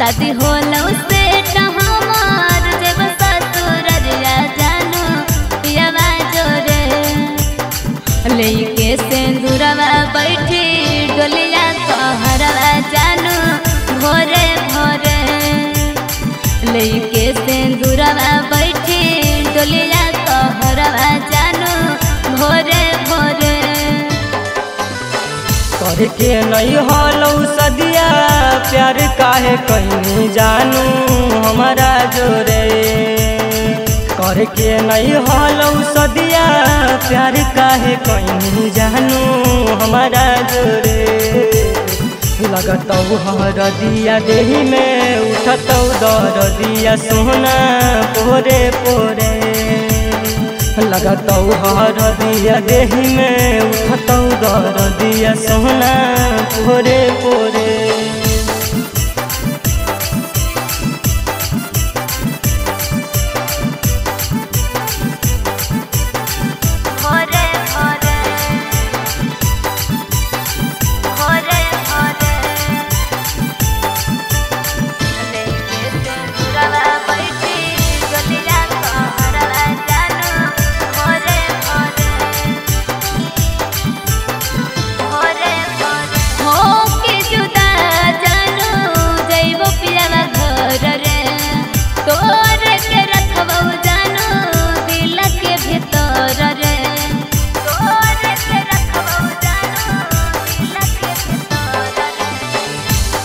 शादी होलो से हमार जब ससुर रे जानू पियावा जोरे लेके सिंदूरवा बैठी डोलिया कहरवा जानू भोरे भोरे लेके सिंदूरवा बैठी डोलिया कहरवा जानू भोरे भोरे करके नहीं हलो सदिया प्यार काहे कहीं जानू हमारा जोरे करके नहीं हलो सदिया प्यार काहे कहीं जानू हमारा जोरे लगतौ हर दिया देही में उठतौ दर दिया सोना पोरे पोरे लगतौ हर दिया देही में उठतौ दर दिया सोना पोरे पोरे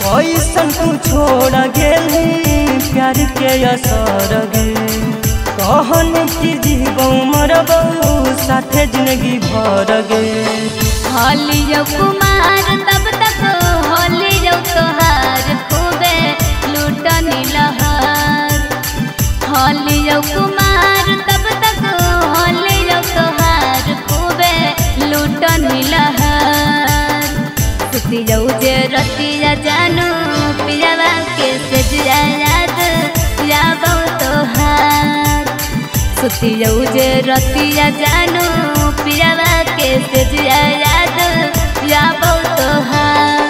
कैसन तू छोड़ गेली प्यार के असर गे कहन की जीवो मरबो साथे जिंदगी भर गे होली जो कुमार तब तक होली जो तोहार खूबे लूटनी लहर होली जो कुमार तब तक होली जो तोहार खूबे लूटनी लहर सुती जाऊ जे रतिया जानू पियावा के से याद याबो तोहार सुती जाऊ जे रतिया जानू पियावा के से याद याबो तोहार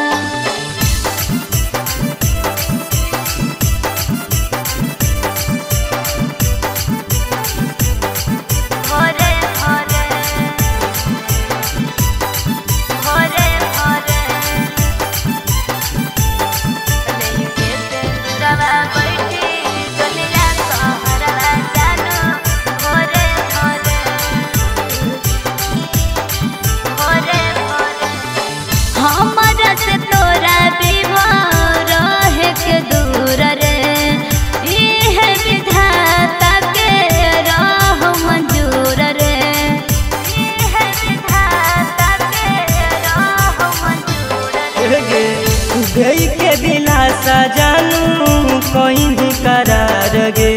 गई के दिलासा जानू कहीं भी करार गे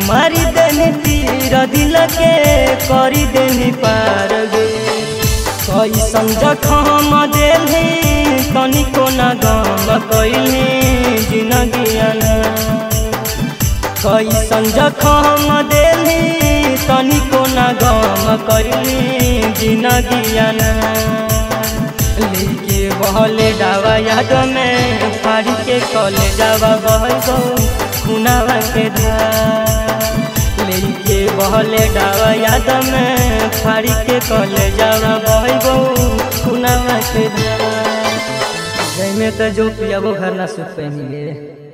मारी देनी तीर दिल के करी देनी पार गे कैसन जखम देली तनिको न गम कैली जिंदगिया कैसन जखम देली तनिको न गम कैली जिंदगिया लेके बहले डावा याद में फाड़ी के कले जावा बहल गो खुनावा के धार लेके बहले डावा याद में फाड़ी के कले जावा बहल गो खुनावा के धार में तो जो पिया वो घर ना सुख पे मिले।